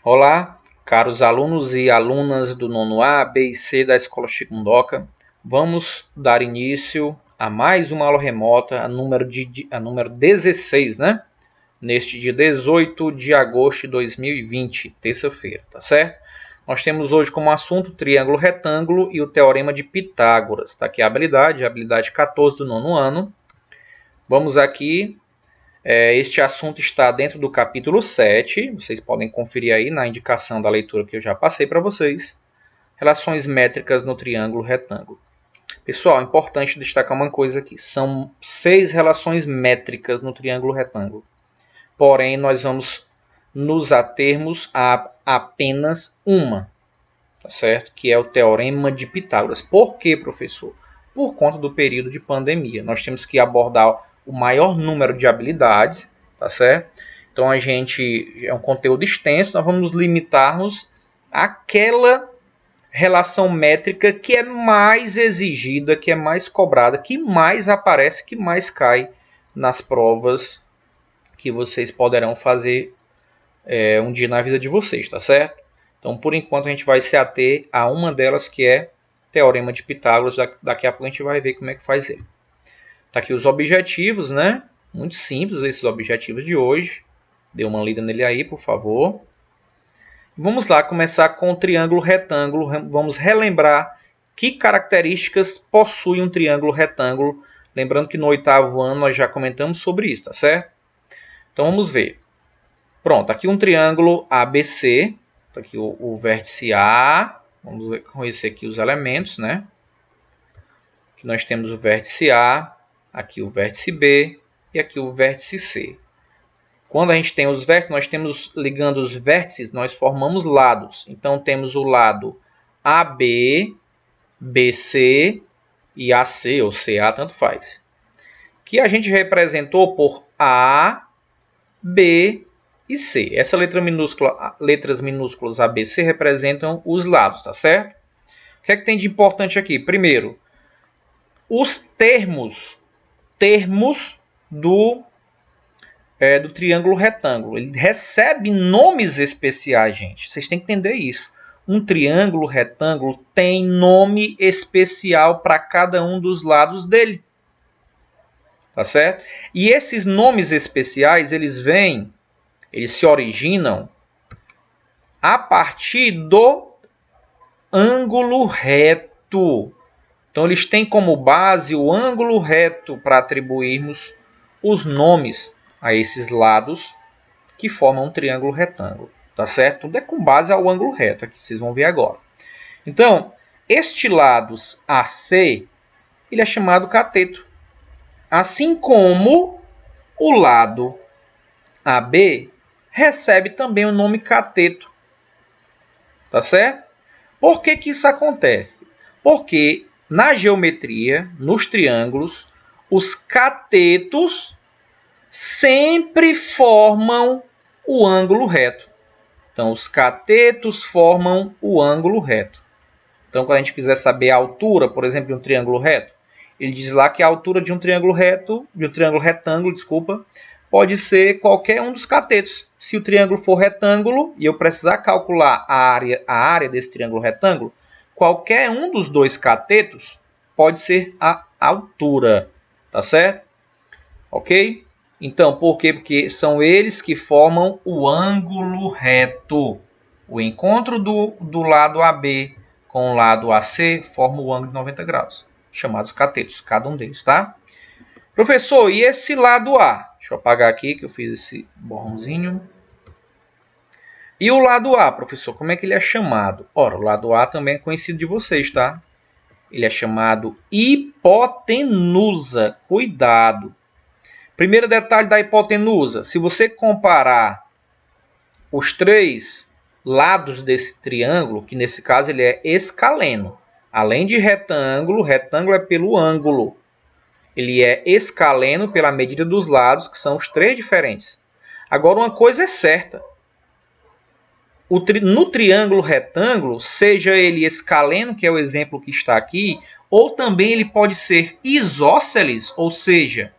Olá, caros alunos e alunas do nono A, B e C da Escola Chico Mundoca. Vamos dar início a mais uma aula remota, a número 16, né? Neste dia 18 de agosto de 2020, terça-feira, tá certo? Nós temos hoje como assunto o triângulo retângulo e o teorema de Pitágoras. Está aqui a habilidade 14 do nono ano. Vamos aqui. Este assunto está dentro do capítulo 7, vocês podem conferir aí na indicação da leitura que eu já passei para vocês. Relações métricas no triângulo retângulo. Pessoal, é importante destacar uma coisa aqui. São 6 relações métricas no triângulo retângulo. Porém, nós vamos nos atermos a apenas uma, tá certo? Que é o teorema de Pitágoras. Por quê, professor? Por conta do período de pandemia. Nós temos que abordar o maior número de habilidades, tá certo? Então é um conteúdo extenso, nós vamos limitar-nos àquela relação métrica que é mais exigida, que é mais cobrada, que mais aparece, que mais cai nas provas que vocês poderão fazer um dia na vida de vocês, tá certo? Então, por enquanto, a gente vai se ater a uma delas, que é Teorema de Pitágoras. Daqui a pouco a gente vai ver como é que faz ele. Tá aqui os objetivos, né? Muito simples esses objetivos de hoje. Dê uma lida nele aí, por favor. Vamos lá começar com o triângulo retângulo. Vamos relembrar que características possui um triângulo retângulo. Lembrando que no 8º ano nós já comentamos sobre isso, tá certo? Então vamos ver. Pronto, aqui um triângulo ABC. Tá aqui o vértice A. Vamos conhecer aqui os elementos, né? Aqui nós temos o vértice A. Aqui o vértice B e aqui o vértice C. Quando a gente tem os vértices, nós temos, ligando os vértices, nós formamos lados. Então, temos o lado AB, BC e AC, ou CA, tanto faz. Que a gente representou por A, B e C. Essa letras minúsculas A, B, C representam os lados, tá certo? O que é que tem de importante aqui? Primeiro, os termos do triângulo retângulo. Ele recebe nomes especiais, gente. Vocês têm que entender isso. Um triângulo retângulo tem nome especial para cada um dos lados dele. Tá certo? E esses nomes especiais, eles se originam a partir do ângulo reto. Então, eles têm como base o ângulo reto para atribuirmos os nomes a esses lados que formam um triângulo retângulo. Tá certo? Tudo é com base ao ângulo reto, aqui vocês vão ver agora. Então, este lado AC, ele é chamado cateto. Assim como o lado AB recebe também o nome cateto. Tá certo? Por que que isso acontece? Porque na geometria, nos triângulos, os catetos sempre formam o ângulo reto. Então, os catetos formam o ângulo reto. Então, quando a gente quiser saber a altura, por exemplo, de um triângulo reto, ele diz lá que a altura de um triângulo retângulo, pode ser qualquer um dos catetos. Se o triângulo for retângulo e eu precisar calcular a área desse triângulo retângulo, qualquer um dos dois catetos pode ser a altura, tá certo? Ok? Então, por quê? Porque são eles que formam o ângulo reto. O encontro do lado AB com o lado AC forma o ângulo de 90 graus, chamados catetos, cada um deles, tá? Professor, e esse lado A? Deixa eu apagar aqui que eu fiz esse borrãozinho. E o lado A, professor, como é que ele é chamado? Ora, o lado A também é conhecido de vocês, tá? Ele é chamado hipotenusa. Cuidado. Primeiro detalhe da hipotenusa. Se você comparar os 3 lados desse triângulo, que nesse caso ele é escaleno. Além de retângulo, retângulo é pelo ângulo. Ele é escaleno pela medida dos lados, que são os 3 diferentes. Agora, uma coisa é certa. No triângulo retângulo, seja ele escaleno, que é o exemplo que está aqui, ou também ele pode ser isósceles, ou seja,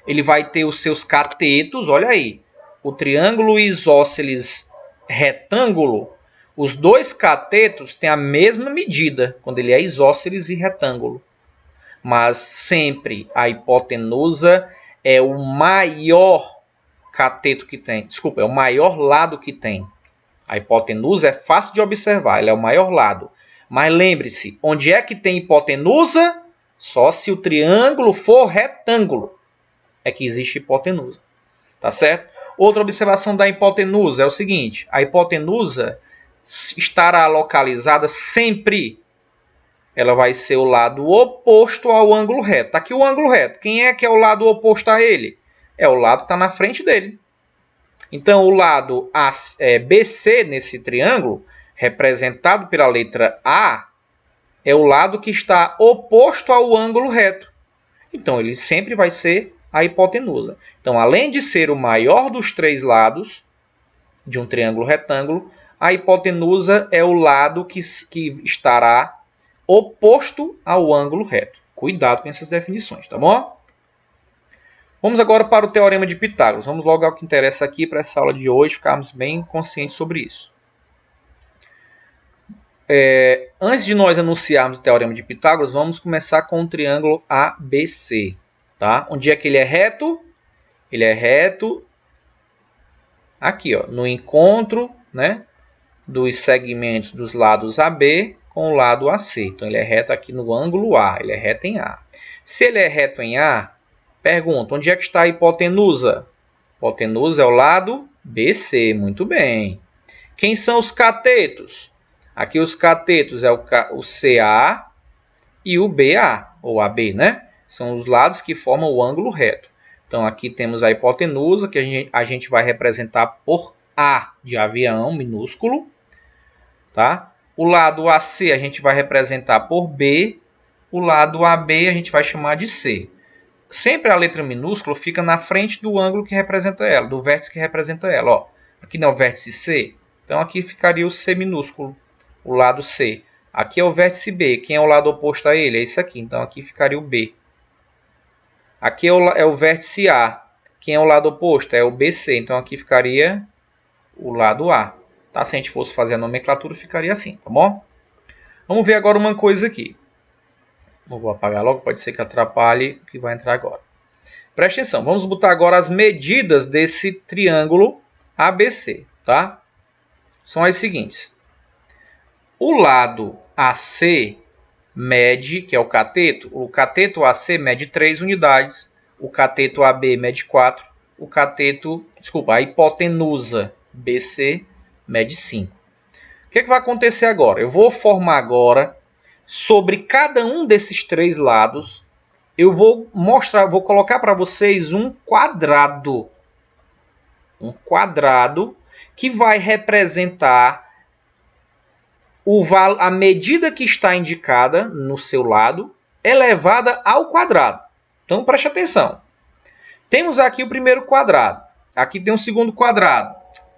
ele vai ter os seus catetos, olha aí, o triângulo isósceles retângulo, os dois catetos têm a mesma medida, quando ele é isósceles e retângulo. Mas sempre a hipotenusa é o maior cateto que tem. Desculpa, é o maior lado que tem. A hipotenusa é fácil de observar, ela é o maior lado. Mas lembre-se, onde é que tem hipotenusa? Só se o triângulo for retângulo é que existe hipotenusa. Tá certo? Outra observação da hipotenusa é o seguinte: a hipotenusa estará localizada sempre. Ela vai ser o lado oposto ao ângulo reto. Tá aqui o ângulo reto. Quem é que é o lado oposto a ele? É o lado que está na frente dele. Então, o lado BC nesse triângulo, representado pela letra A, é o lado que está oposto ao ângulo reto. Então, ele sempre vai ser a hipotenusa. Então, além de ser o maior dos três lados de um triângulo retângulo, a hipotenusa é o lado que estará oposto ao ângulo reto. Cuidado com essas definições, tá bom? Vamos agora para o Teorema de Pitágoras. Vamos logo ao que interessa aqui para essa aula de hoje, ficarmos bem conscientes sobre isso. Antes de nós anunciarmos o Teorema de Pitágoras, vamos começar com o triângulo ABC. Tá? Onde é que ele é reto? Ele é reto aqui, ó, no encontro, né, dos segmentos dos lados AB com o lado AC. Então, ele é reto aqui no ângulo A, ele é reto em A. Se ele é reto em A, pergunta, onde é que está a hipotenusa? Hipotenusa é o lado BC, muito bem. Quem são os catetos? Aqui os catetos é o CA e o BA, ou AB, né? São os lados que formam o ângulo reto. Então, aqui temos a hipotenusa, que a gente vai representar por A de avião, minúsculo. Tá? O lado AC a gente vai representar por B. O lado AB a gente vai chamar de C. Sempre a letra minúscula fica na frente do ângulo que representa ela, do vértice que representa ela. Ó, aqui não é o vértice C, então aqui ficaria o C minúsculo, o lado C. Aqui é o vértice B, quem é o lado oposto a ele? É esse aqui, então aqui ficaria o B. Aqui é o vértice A, quem é o lado oposto? É o BC, então aqui ficaria o lado A. Tá? Se a gente fosse fazer a nomenclatura, ficaria assim, tá bom? Vamos ver agora uma coisa aqui. Não vou apagar logo, pode ser que atrapalhe o que vai entrar agora. Preste atenção, vamos botar agora as medidas desse triângulo ABC, tá? São as seguintes. O lado AC mede, que é o cateto AC mede 3 unidades, o cateto AB mede 4, a hipotenusa BC mede 5. O que vai acontecer agora? Eu vou formar agora, sobre cada um desses três lados, eu vou colocar para vocês um quadrado. Um quadrado que vai representar a medida que está indicada no seu lado, elevada ao quadrado. Então, preste atenção. Temos aqui o primeiro quadrado. Aqui tem o segundo quadrado,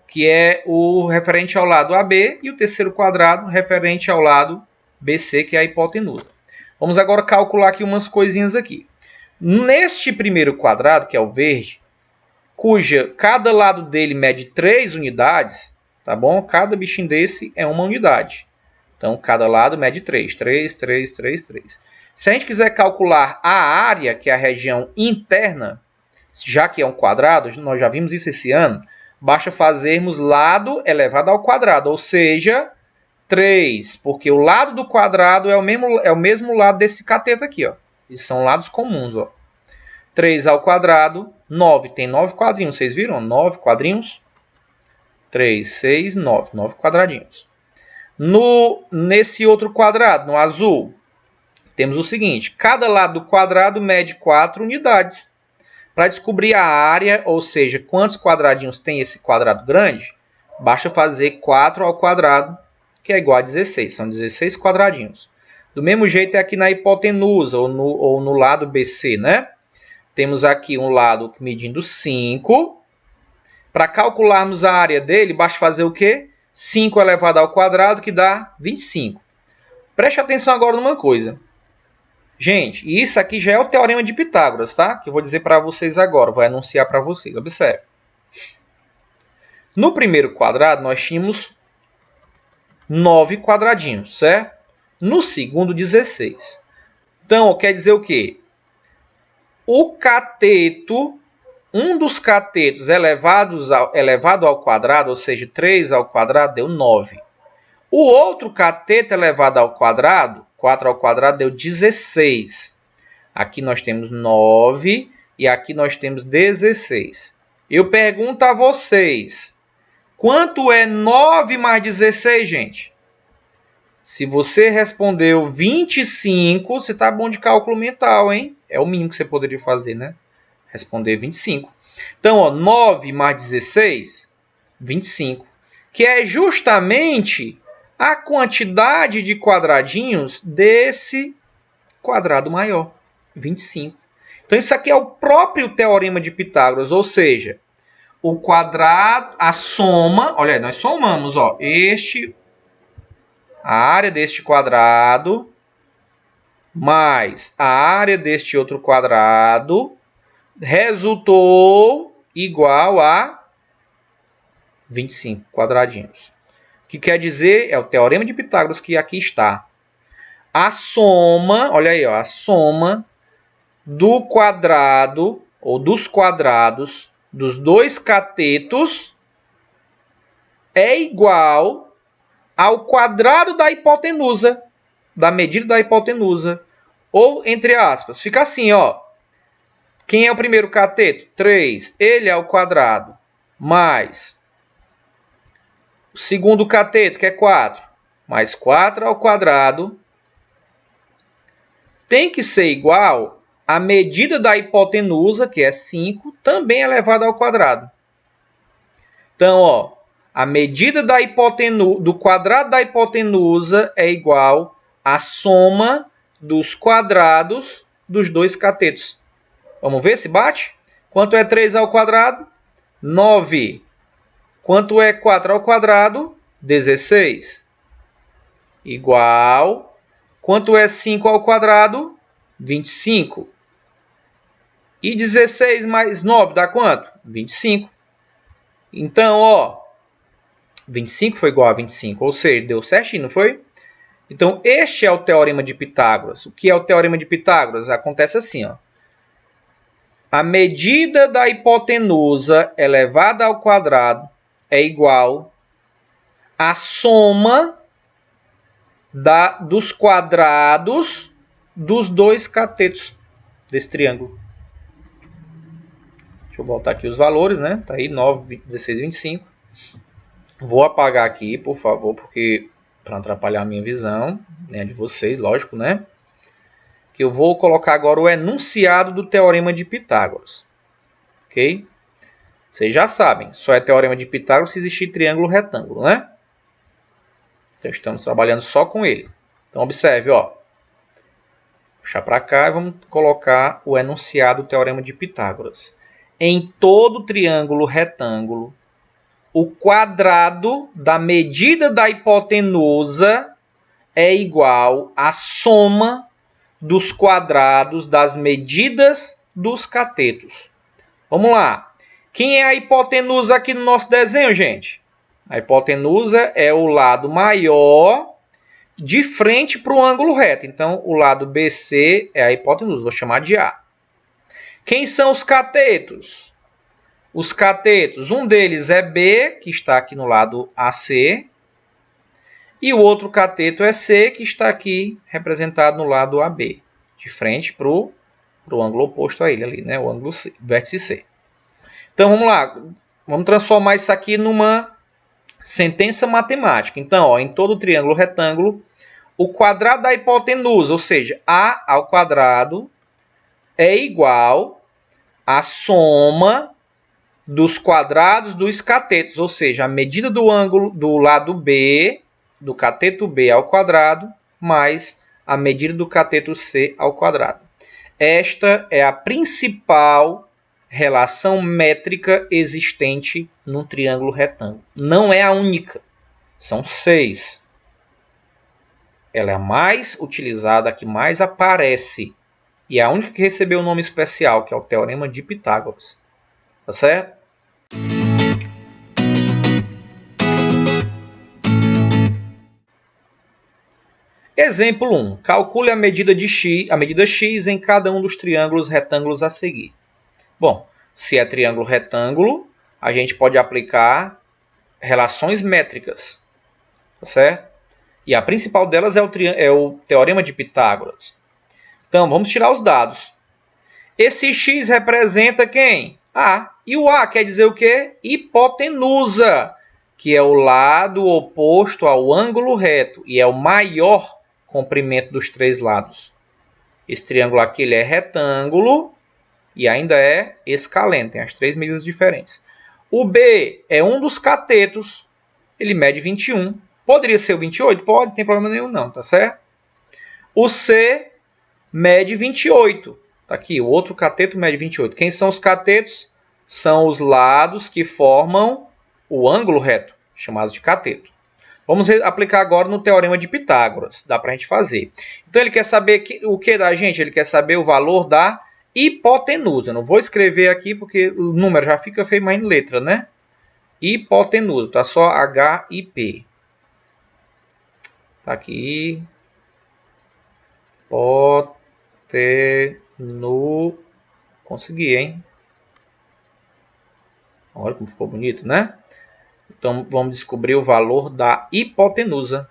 que é o referente ao lado AB, e o terceiro quadrado referente ao lado BC, que é a hipotenusa. Vamos agora calcular aqui umas coisinhas aqui. Neste primeiro quadrado, que é o verde, cuja cada lado dele mede 3 unidades, tá bom? Cada bichinho desse é uma unidade. Então, cada lado mede 3. 3, 3, 3, 3. Se a gente quiser calcular a área, que é a região interna, já que é um quadrado, nós já vimos isso esse ano, basta fazermos lado elevado ao quadrado, ou seja, 3, porque o lado do quadrado é o mesmo lado desse cateto aqui, ó. E são lados comuns, ó. 3 ao quadrado, 9. Tem 9 quadrinhos, vocês viram? 9 quadrinhos. 3, 6, 9. 9 quadradinhos. Nesse outro quadrado, no azul, temos o seguinte. Cada lado do quadrado mede 4 unidades. Para descobrir a área, ou seja, quantos quadradinhos tem esse quadrado grande, basta fazer 4 ao quadrado, que é igual a 16. São 16 quadradinhos. Do mesmo jeito é aqui na hipotenusa, ou no lado BC, né? Temos aqui um lado medindo 5. Para calcularmos a área dele, basta fazer o quê? 5 elevado ao quadrado, que dá 25. Preste atenção agora numa coisa. Gente, isso aqui já é o Teorema de Pitágoras, tá? Que eu vou dizer para vocês agora, vou anunciar para vocês. Observe. No primeiro quadrado, nós tínhamos 9 quadradinhos, certo? No segundo, 16. Então, quer dizer o quê? O cateto, um dos catetos elevado ao quadrado, ou seja, 3 ao quadrado, deu 9. O outro cateto elevado ao quadrado, 4 ao quadrado, deu 16. Aqui nós temos 9 e aqui nós temos 16. Eu pergunto a vocês, quanto é 9 mais 16, gente? Se você respondeu 25, você está bom de cálculo mental, hein? É o mínimo que você poderia fazer, né? Responder 25. Então, ó, 9 mais 16, 25. Que é justamente a quantidade de quadradinhos desse quadrado maior, 25. Então, isso aqui é o próprio teorema de Pitágoras, ou seja, o quadrado, a soma, olha aí, nós somamos, ó, a área deste quadrado mais a área deste outro quadrado resultou igual a 25 quadradinhos. O que quer dizer? É o teorema de Pitágoras que aqui está. A soma, olha aí, ó, a soma do quadrado ou dos quadrados dos dois catetos é igual ao quadrado da hipotenusa, da medida da hipotenusa. Ou, entre aspas, fica assim, ó. Quem é o primeiro cateto? 3. Ele é ao quadrado. Mais o segundo cateto, que é 4. Mais 4 ao quadrado. Tem que ser igual à medida da hipotenusa, que é 5, também elevada ao quadrado. Então, ó, a medida do quadrado da hipotenusa é igual à soma dos quadrados dos dois catetos. Vamos ver se bate? Quanto é 3 ao quadrado? 9. Quanto é 4 ao quadrado? 16. Igual. Quanto é 5 ao quadrado? 25. E 16 mais 9 dá quanto? 25. Então, ó, 25 foi igual a 25, ou seja, deu certinho, não foi? Então, este é o teorema de Pitágoras. O que é o teorema de Pitágoras? Acontece assim, ó. A medida da hipotenusa elevada ao quadrado é igual à soma dos quadrados dos dois catetos desse triângulo. Deixa eu voltar aqui os valores, né? Tá aí 9, 16, 25. Vou apagar aqui, por favor, porque para não atrapalhar a minha visão, né, de vocês, lógico, né? Que eu vou colocar agora o enunciado do teorema de Pitágoras. Ok? Vocês já sabem, só é teorema de Pitágoras se existir triângulo retângulo, né? Então estamos trabalhando só com ele. Então observe, ó. Puxar para cá e vamos colocar o enunciado do teorema de Pitágoras. Em todo triângulo retângulo, o quadrado da medida da hipotenusa é igual à soma dos quadrados das medidas dos catetos. Vamos lá. Quem é a hipotenusa aqui no nosso desenho, gente? A hipotenusa é o lado maior de frente para o ângulo reto. Então, o lado BC é a hipotenusa. Vou chamar de A. Quem são os catetos? Os catetos, um deles é B, que está aqui no lado AC. E o outro cateto é C, que está aqui representado no lado AB. De frente para o ângulo oposto a ele ali, né? O ângulo C, vértice C. Então, vamos lá. Vamos transformar isso aqui numa sentença matemática. Então, ó, em todo triângulo retângulo, o quadrado da hipotenusa, ou seja, A ao quadrado, é igual à soma dos quadrados dos catetos, ou seja, a medida do ângulo do lado B, do cateto B ao quadrado, mais a medida do cateto C ao quadrado. Esta é a principal relação métrica existente num triângulo retângulo. Não é a única, são 6. Ela é a mais utilizada, a que mais aparece. E é a única que recebeu o nome especial, que é o Teorema de Pitágoras. Tá certo? Exemplo 1. Calcule a medida x em cada um dos triângulos retângulos a seguir. Bom, se é triângulo retângulo, a gente pode aplicar relações métricas, tá certo? E a principal delas é o Teorema de Pitágoras. Então, vamos tirar os dados. Esse x representa quem? A. E o A quer dizer o quê? Hipotenusa, que é o lado oposto ao ângulo reto e é o maior comprimento dos três lados. Esse triângulo aqui ele é retângulo e ainda é escaleno, tem as três medidas diferentes. O B é um dos catetos, ele mede 21. Poderia ser o 28? Pode, não tem problema nenhum não, tá certo? O C mede 28. Tá aqui, o outro cateto mede 28. Quem são os catetos? São os lados que formam o ângulo reto, chamados de cateto. Vamos aplicar agora no Teorema de Pitágoras. Dá para a gente fazer. Então, ele quer saber o que da gente? Ele quer saber o valor da hipotenusa. Eu não vou escrever aqui porque o número já fica feio, mas em letra, né? Hipotenusa. Tá só HIP. Tá aqui. Consegui, hein? Olha como ficou bonito, né? Então, vamos descobrir o valor da hipotenusa.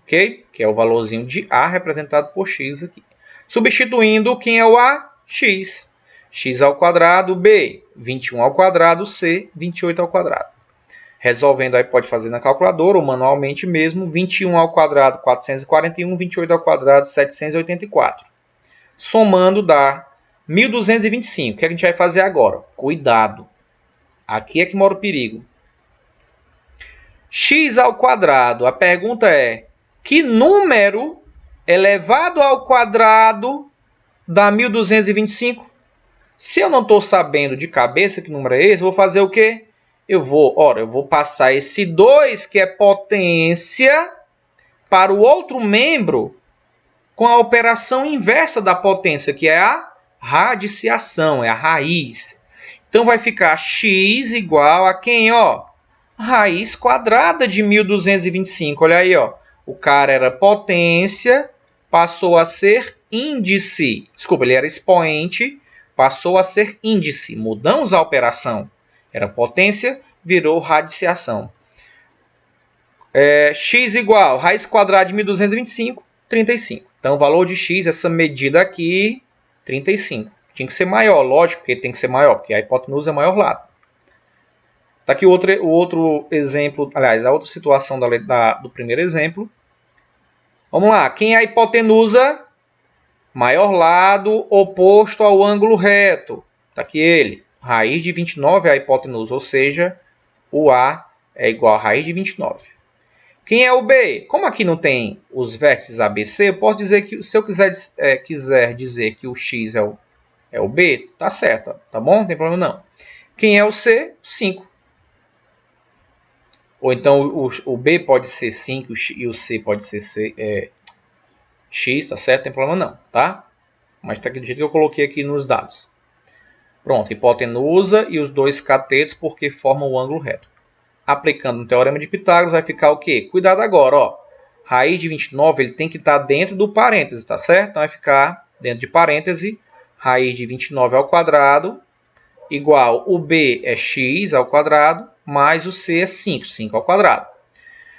Ok? Que é o valorzinho de A representado por x aqui. Substituindo, quem é o A? X. X ao quadrado, B. 21 ao quadrado, C. 28 ao quadrado. Resolvendo, aí pode fazer na calculadora ou manualmente mesmo. 21 ao quadrado, 441. 28 ao quadrado, 784. Somando, dá 1.225. O que a gente vai fazer agora? Cuidado. Aqui é que mora o perigo. X ao quadrado. A pergunta é, que número elevado ao quadrado dá 1.225? Se eu não estou sabendo de cabeça que número é esse, eu vou fazer o quê? Eu vou passar esse 2, que é potência, para o outro membro com a operação inversa da potência, que é a radiciação, é a raiz. Então, vai ficar x igual a quem? Ó, raiz quadrada de 1.225. Olha aí, ó. O cara era potência, passou a ser índice. Desculpa, ele era expoente, passou a ser índice. Mudamos a operação. Era potência, virou radiciação. X igual, raiz quadrada de 1.225, 35. Então, o valor de x, essa medida aqui, 35. Tinha que ser maior, lógico que tem que ser maior, porque a hipotenusa é o maior lado. Está aqui o outro exemplo, aliás, a outra situação do primeiro exemplo. Vamos lá, quem é a hipotenusa? Maior lado oposto ao ângulo reto. Está aqui ele. Raiz de 29 é a hipotenusa, ou seja, o A é igual a raiz de 29. Quem é o B? Como aqui não tem os vértices ABC, eu posso dizer que, se eu quiser dizer que o X é o B, tá certo, tá bom? Não tem problema não. Quem é o C? 5. Ou então o B pode ser 5 e o C pode ser X, tá certo? Não tem problema não, tá? Mas tá aqui do jeito que eu coloquei aqui nos dados. Pronto, hipotenusa e os dois catetos porque formam o ângulo reto. Aplicando no Teorema de Pitágoras vai ficar o quê? Cuidado agora, ó. Raiz de 29 ele tem que estar dentro do parêntese, tá certo? Então vai ficar dentro de parêntese, raiz de 29 ao quadrado, igual o B é x ao quadrado, mais o C é 5, 5 ao quadrado.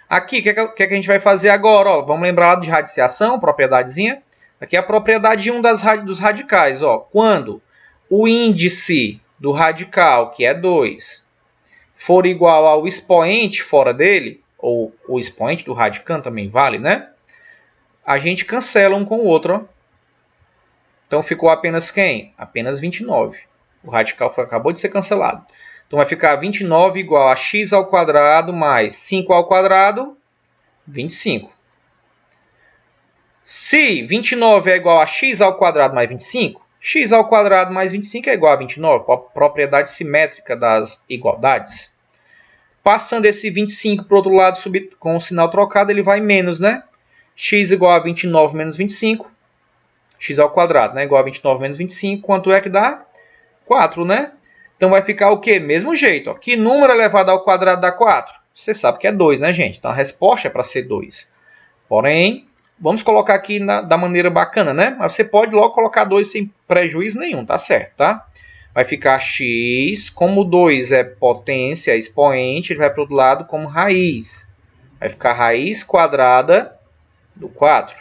Aqui, o que é que a gente vai fazer agora? Ó, vamos lembrar de radiciação, propriedadezinha. Aqui é a propriedade 1 dos radicais. Ó. Quando o índice do radical, que é 2, for igual ao expoente fora dele, ou o expoente do radicando também vale, né? A gente cancela um com o outro. Ó. Então ficou apenas quem? Apenas 29. O radical acabou de ser cancelado. Então vai ficar 29 igual a x ao quadrado mais 5 ao quadrado, 25. Se 29 é igual a x ao quadrado mais 25, x ao quadrado mais 25 é igual a 29, propriedade simétrica das igualdades. Passando esse 25 para o outro lado com o sinal trocado, ele vai menos, né? X igual a 29 menos 25, x ao quadrado, né? Igual a 29 menos 25, quanto é que dá? 4, né? Então vai ficar o quê? Mesmo jeito. Ó. Que número elevado ao quadrado dá 4? Você sabe que é 2, né, gente? Então a resposta é para ser 2. Porém, vamos colocar aqui da maneira bacana, né? Mas você pode logo colocar 2 sem prejuízo nenhum, tá certo, tá? Vai ficar x, como 2 é potência, expoente, ele vai para o outro lado como raiz. Vai ficar raiz quadrada do 4.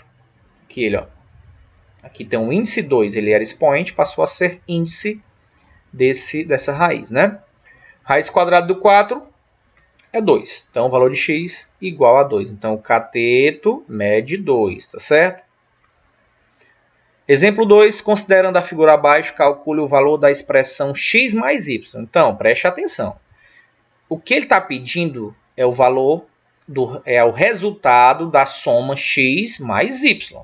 Aqui ele, ó. Aqui tem um índice 2, ele era expoente, passou a ser índice dessa raiz, né? Raiz quadrada do 4 é 2. Então, o valor de x igual a 2. Então, o cateto mede 2, tá certo? Exemplo 2, considerando a figura abaixo, calcule o valor da expressão x mais y. Então, preste atenção. O que ele está pedindo é o valor, é o resultado da soma x mais y.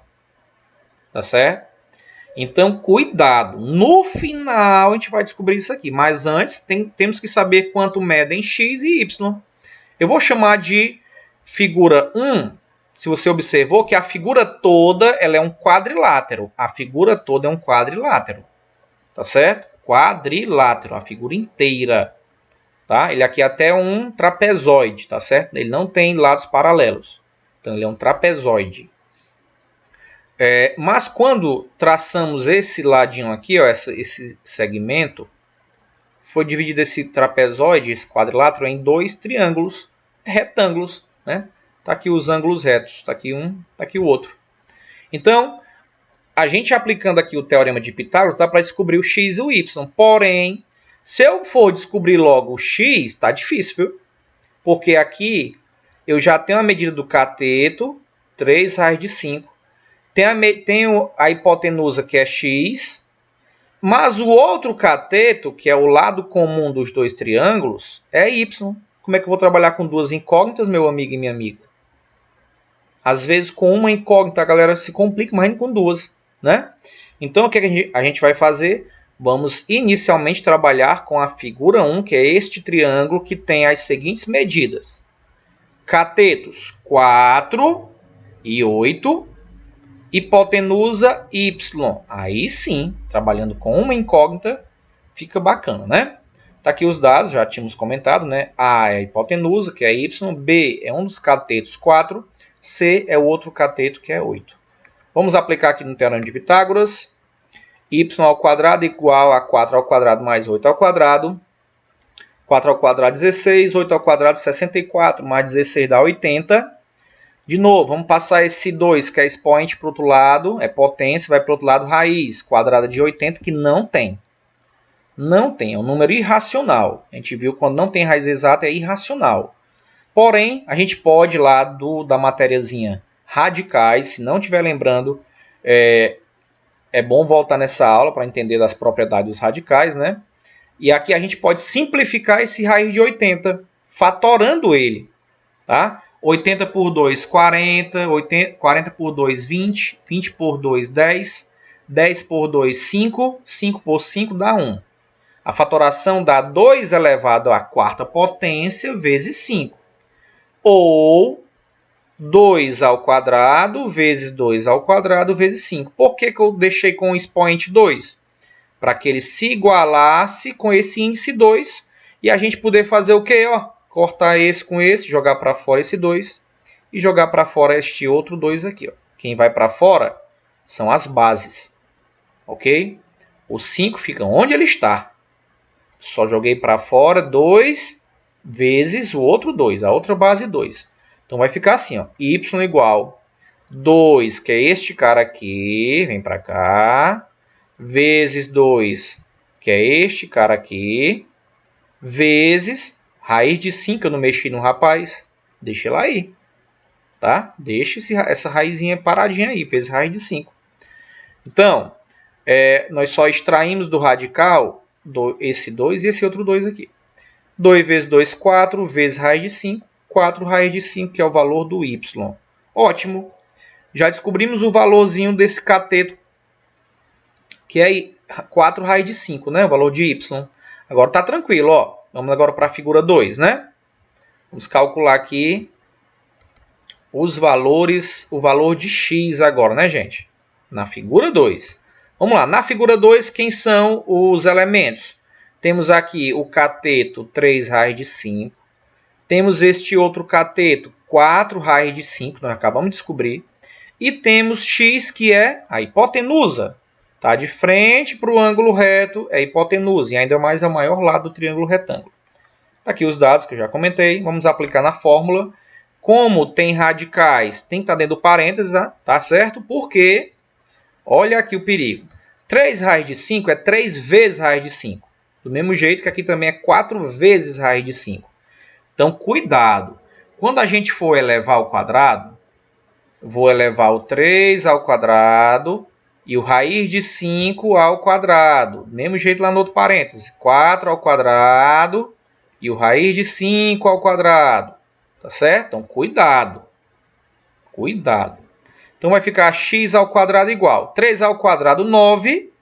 Tá certo? Então, cuidado. No final, a gente vai descobrir isso aqui. Mas antes, temos que saber quanto medem x e y. Eu vou chamar de figura 1. Se você observou que a figura toda ela é um quadrilátero. A figura toda é um quadrilátero. Tá certo? Quadrilátero, a figura inteira. Tá? Ele aqui é até um trapezoide, tá certo? Ele não tem lados paralelos. Então, ele é um trapezoide. Mas quando traçamos esse ladinho aqui, ó, esse segmento, foi dividido esse trapezoide, esse quadrilátero, em 2 triângulos retângulos. Né? Tá aqui os ângulos retos, tá aqui um, tá aqui o outro. Então, a gente aplicando aqui o teorema de Pitágoras, dá para descobrir o x e o y. Porém, se eu for descobrir logo o x, está difícil, viu? Porque aqui eu já tenho a medida do cateto, 3 raiz de 5. Tenho a hipotenusa, que é x, mas o outro cateto, que é o lado comum dos 2 triângulos, é y. Como é que eu vou trabalhar com 2 incógnitas, meu amigo e minha amiga? Às vezes, com uma incógnita, a galera se complica, mas com 2. Né? Então, o que a gente vai fazer? Vamos inicialmente trabalhar com a figura 1, que é este triângulo que tem as seguintes medidas. Catetos 4 e 8. Hipotenusa y. Aí sim, trabalhando com uma incógnita, fica bacana, né? Tá aqui os dados, já tínhamos comentado, né? A é a hipotenusa, que é y. B é um dos catetos 4. C é o outro cateto, que é 8. Vamos aplicar aqui no teorema de Pitágoras. Y ao quadrado igual a 4 ao quadrado mais 8 ao quadrado. 4 ao quadrado 16, 8 ao quadrado 64, mais 16 dá 80. De novo, vamos passar esse 2, que é expoente, para o outro lado, é potência, vai para o outro lado, raiz quadrada de 80, que não tem. Não tem, é um número irracional. A gente viu que quando não tem raiz exata, é irracional. Porém, a gente pode, lá da matériazinha radicais, se não estiver lembrando, é bom voltar nessa aula para entender das propriedades dos radicais, né? E aqui a gente pode simplificar esse raiz de 80, fatorando ele, tá? 80 por 2, 40, 40 por 2, 20, 20 por 2, 10, 10 por 2, 5, 5 por 5 dá 1. A fatoração dá 2 elevado à quarta potência vezes 5. Ou 2 ao quadrado vezes 2 ao quadrado vezes 5. Por que eu deixei com o expoente 2? Para que ele se igualasse com esse índice 2 e a gente poder fazer o quê? Cortar esse com esse, jogar para fora esse 2 e jogar para fora este outro 2 aqui. Quem vai para fora são as bases. Ok? O 5 fica onde ele está. Só joguei para fora 2 vezes o outro 2, a outra base 2. Então vai ficar assim, ó, y igual 2, que é este cara aqui, vem para cá, vezes 2, que é este cara aqui, vezes raiz de 5, eu não mexi no rapaz, deixa ele aí, tá? Deixa essa raizinha paradinha aí, vezes raiz de 5. Então, nós só extraímos do radical esse 2 e esse outro 2 aqui. 2 vezes 2, 4, vezes raiz de 5. 4 raiz de 5, que é o valor do y. Ótimo. Já descobrimos o valorzinho desse cateto, que é 4 raiz de 5, né? O valor de y. Agora tá tranquilo, ó. Vamos agora para a figura 2, né? Vamos calcular aqui os valores, o valor de x agora, né, gente? Na figura 2. Vamos lá, na figura 2, quem são os elementos? Temos aqui o cateto 3 raiz de 5. Temos este outro cateto, 4 raiz de 5, nós acabamos de descobrir. E temos x, que é a hipotenusa. Está de frente para o ângulo reto, é a hipotenusa. E ainda mais é o maior lado do triângulo retângulo. Está aqui os dados que eu já comentei. Vamos aplicar na fórmula. Como tem radicais, tem que estar dentro do parênteses, tá certo? Porque, olha aqui o perigo. 3 raiz de 5 é 3 vezes raiz de 5. Do mesmo jeito que aqui também é 4 vezes raiz de 5. Então, cuidado. Quando a gente for elevar ao quadrado, vou elevar o 3 ao quadrado e o raiz de 5 ao quadrado. Do mesmo jeito lá no outro parênteses. 4 ao quadrado e o raiz de 5 ao quadrado. Tá certo? Então, cuidado. Cuidado. Então, vai ficar x ao quadrado igual 3 ao quadrado, 9.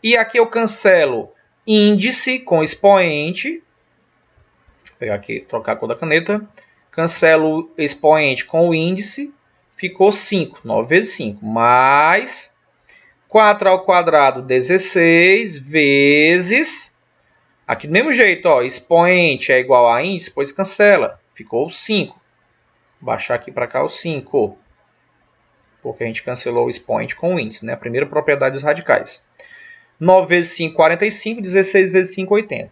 E aqui eu cancelo índice com expoente. Vou pegar aqui, trocar a cor da caneta. Cancelo o expoente com o índice. Ficou 5. 9 vezes 5. Mais 4 ao quadrado, 16. Vezes... Aqui do mesmo jeito, ó, expoente é igual a índice, depois cancela. Ficou 5. Vou baixar aqui para cá o 5. Porque a gente cancelou o expoente com o índice, né? A primeira propriedade dos radicais. 9 vezes 5, 45. 16 vezes 5, 80.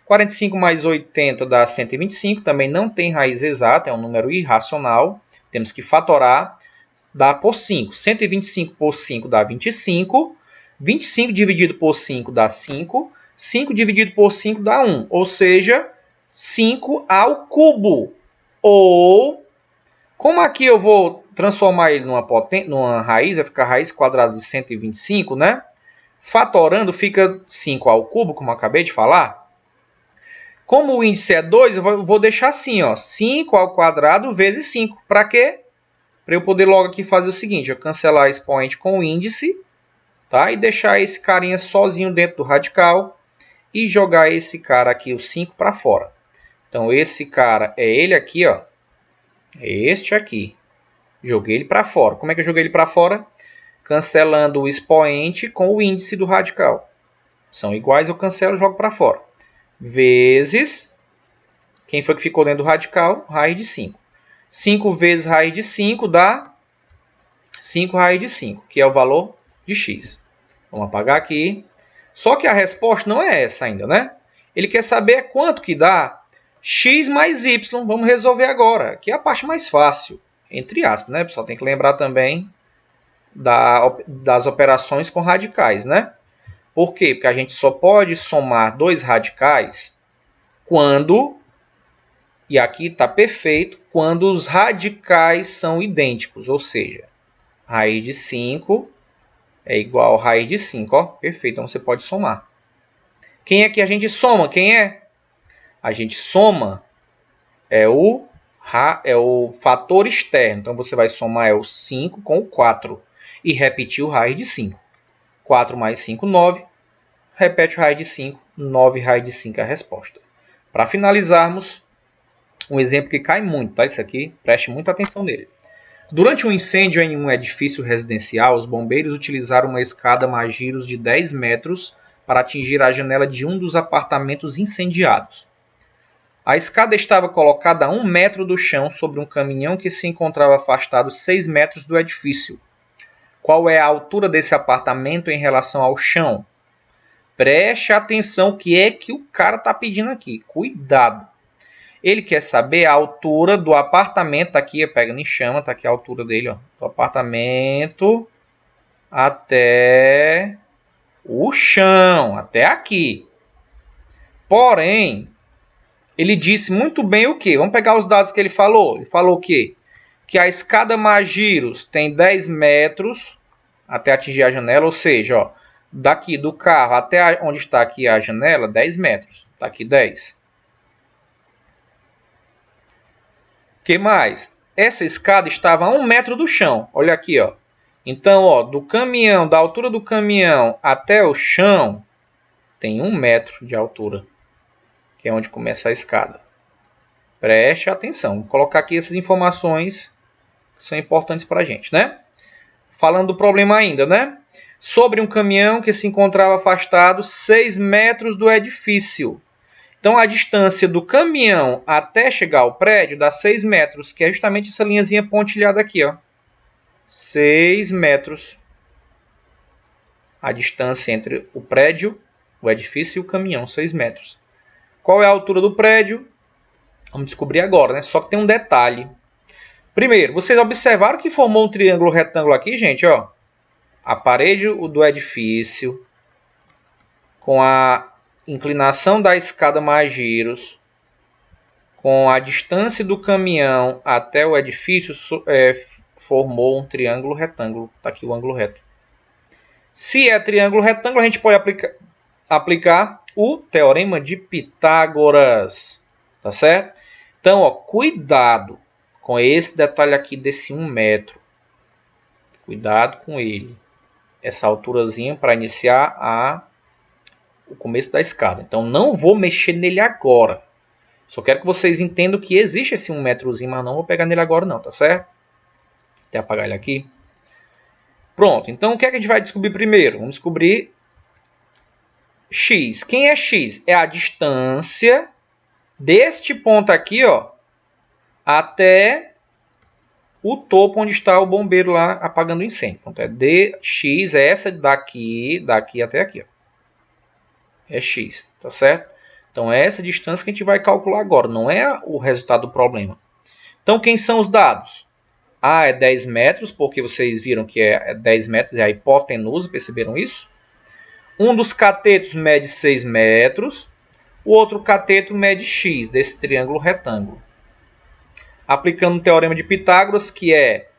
45 mais 80 dá 125. Também não tem raiz exata, é um número irracional. Temos que fatorar. Dá por 5. 125 por 5 dá 25. 25 dividido por 5 dá 5. 5 dividido por 5 dá 1. Ou seja, 5 ao cubo. Ou, como aqui eu vou transformar ele numa raiz, vai ficar raiz quadrada de 125, né? Fatorando fica 5 ao cubo, como eu acabei de falar. Como o índice é 2, eu vou deixar assim, ó, 5 ao quadrado vezes 5. Para quê? Para eu poder logo aqui fazer o seguinte, eu cancelar expoente com o índice, tá? E deixar esse carinha sozinho dentro do radical e jogar esse cara aqui, o 5, para fora. Então, esse cara é ele aqui, ó. É este aqui. Joguei ele para fora. Como é que eu joguei ele para fora? Cancelando o expoente com o índice do radical. São iguais, eu cancelo e jogo para fora. Vezes, quem foi que ficou dentro do radical? Raiz de 5. 5 vezes raiz de 5 dá 5 raiz de 5, que é o valor de x. Vamos apagar aqui. Só que a resposta não é essa ainda, né? Ele quer saber quanto que dá x mais y. Vamos resolver agora, que é a parte mais fácil. Entre aspas, né? O pessoal tem que lembrar também das operações com radicais, né? Por quê? Porque a gente só pode somar dois radicais quando, e aqui está perfeito, quando os radicais são idênticos. Ou seja, raiz de 5 é igual a raiz de 5. Ó, perfeito, então você pode somar. Quem é que a gente soma? Quem é? A gente soma é o fator externo. Então, você vai somar o 5 com o 4 e repetir o raiz de 5. 4 mais 5, 9. Repete o raiz de 5. 9 raiz de 5 é a resposta. Para finalizarmos, um exemplo que cai muito, tá? Isso aqui, preste muita atenção nele. Durante um incêndio em um edifício residencial, os bombeiros utilizaram uma escada Magiros de 10 metros para atingir a janela de um dos apartamentos incendiados. A escada estava colocada a 1 metro do chão sobre um caminhão que se encontrava afastado 6 metros do edifício. Qual é a altura desse apartamento em relação ao chão? Preste atenção o que é que o cara está pedindo aqui. Cuidado. Ele quer saber a altura do apartamento. Aqui, pega em chama, está aqui a altura dele. Ó, do apartamento até o chão, até aqui. Porém, ele disse muito bem o quê? Vamos pegar os dados que ele falou. Ele falou o quê? Que a escada Magiros tem 10 metros até atingir a janela. Ou seja, ó, daqui do carro até onde está aqui a janela, 10 metros. Está aqui 10. O que mais? Essa escada estava a 1 metro do chão. Olha aqui, ó. Então, ó, do caminhão, da altura do caminhão até o chão, tem 1 metro de altura, que é onde começa a escada. Preste atenção. Vou colocar aqui essas informações que são importantes para a gente, né? Falando do problema ainda, né? Sobre um caminhão que se encontrava afastado 6 metros do edifício. Então, a distância do caminhão até chegar ao prédio dá 6 metros, que é justamente essa linhazinha pontilhada aqui, ó. 6 metros. A distância entre o prédio, o edifício e o caminhão, 6 metros. Qual é a altura do prédio? Vamos descobrir agora, né? Só que tem um detalhe. Primeiro, vocês observaram que formou um triângulo retângulo aqui, gente? Ó. A parede do edifício, com a inclinação da escada mais giros, com a distância do caminhão até o edifício, formou um triângulo retângulo. Está aqui o ângulo reto. Se é triângulo retângulo, a gente pode aplicar o teorema de Pitágoras. Tá certo? Então, ó, cuidado com esse detalhe aqui desse 1 metro. Cuidado com ele. Essa alturazinha para iniciar o começo da escada. Então, não vou mexer nele agora. Só quero que vocês entendam que existe esse 1 metrozinho, mas não vou pegar nele agora não, tá certo? Até apagar ele aqui. Pronto, então o que é que a gente vai descobrir primeiro? Vamos descobrir x. Quem é x? É a distância deste ponto aqui, ó, até o topo onde está o bombeiro lá apagando o incêndio. Pronto, é dx, é essa daqui até aqui, ó. É x, tá certo? Então é essa distância que a gente vai calcular agora, não é o resultado do problema. Então quem são os dados? A é 10 metros, porque vocês viram que é 10 metros, é a hipotenusa, perceberam isso? Um dos catetos mede 6 metros, o outro cateto mede x, desse triângulo retângulo. Aplicando o teorema de Pitágoras, que é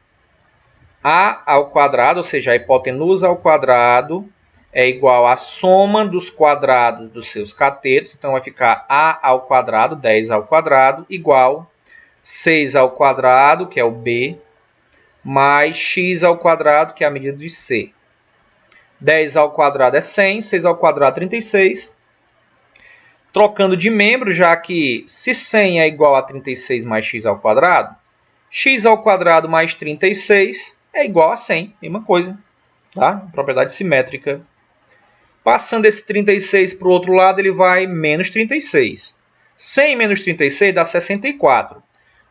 a ao quadrado, ou seja, a hipotenusa ao quadrado, é igual à soma dos quadrados dos seus catetos. Então vai ficar a ao quadrado, 10 ao quadrado, igual 6 ao quadrado, que é o b, mais x ao quadrado, que é a medida de c. 10 ao quadrado é 100, 6 ao quadrado é 36. Trocando de membro, já que se 100 é igual a 36 mais x ao quadrado mais 36 é igual a 100, mesma coisa, tá? Propriedade simétrica. Passando esse 36 para o outro lado, ele vai menos 36. 100 menos 36 dá 64.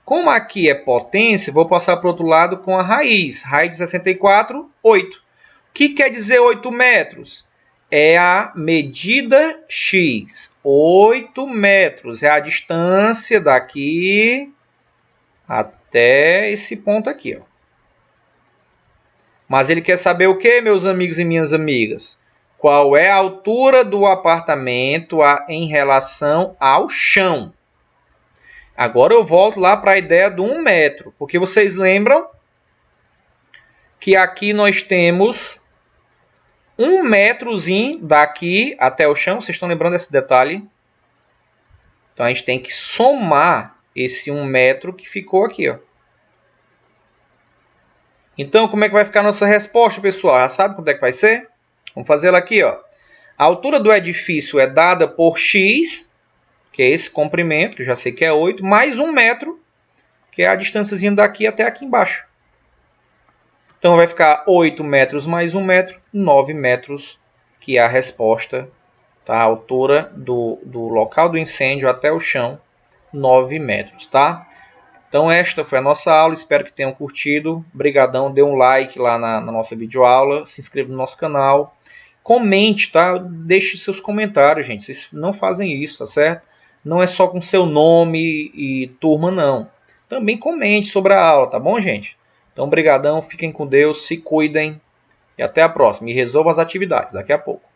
Como aqui é potência, vou passar para o outro lado com a raiz. Raiz de 64, 8. O que quer dizer 8 metros? É a medida x. 8 metros é a distância daqui até esse ponto aqui, ó. Mas ele quer saber o que, meus amigos e minhas amigas? Qual é a altura do apartamento em relação ao chão? Agora eu volto lá para a ideia do 1 metro, porque vocês lembram que aqui nós temos 1 metrozinho daqui até o chão. Vocês estão lembrando desse detalhe? Então a gente tem que somar esse 1 metro que ficou aqui, ó. Então como é que vai ficar a nossa resposta, pessoal? Já sabe quanto é que vai ser? Vamos fazer ela aqui, ó. A altura do edifício é dada por x, que é esse comprimento, que eu já sei que é 8, mais 1 metro, que é a distânciazinha daqui até aqui embaixo. Então vai ficar 8 metros mais 1 metro, 9 metros, que é a resposta. Tá? A altura do local do incêndio até o chão, 9 metros. Tá? Então esta foi a nossa aula, espero que tenham curtido. Obrigadão, dê um like lá na nossa videoaula, se inscreva no nosso canal. Comente, tá? Deixe seus comentários, gente. Vocês não fazem isso, tá certo? Não é só com seu nome e turma, não. Também comente sobre a aula, tá bom, gente? Então, brigadão, fiquem com Deus, se cuidem e até a próxima. E resolvam as atividades daqui a pouco.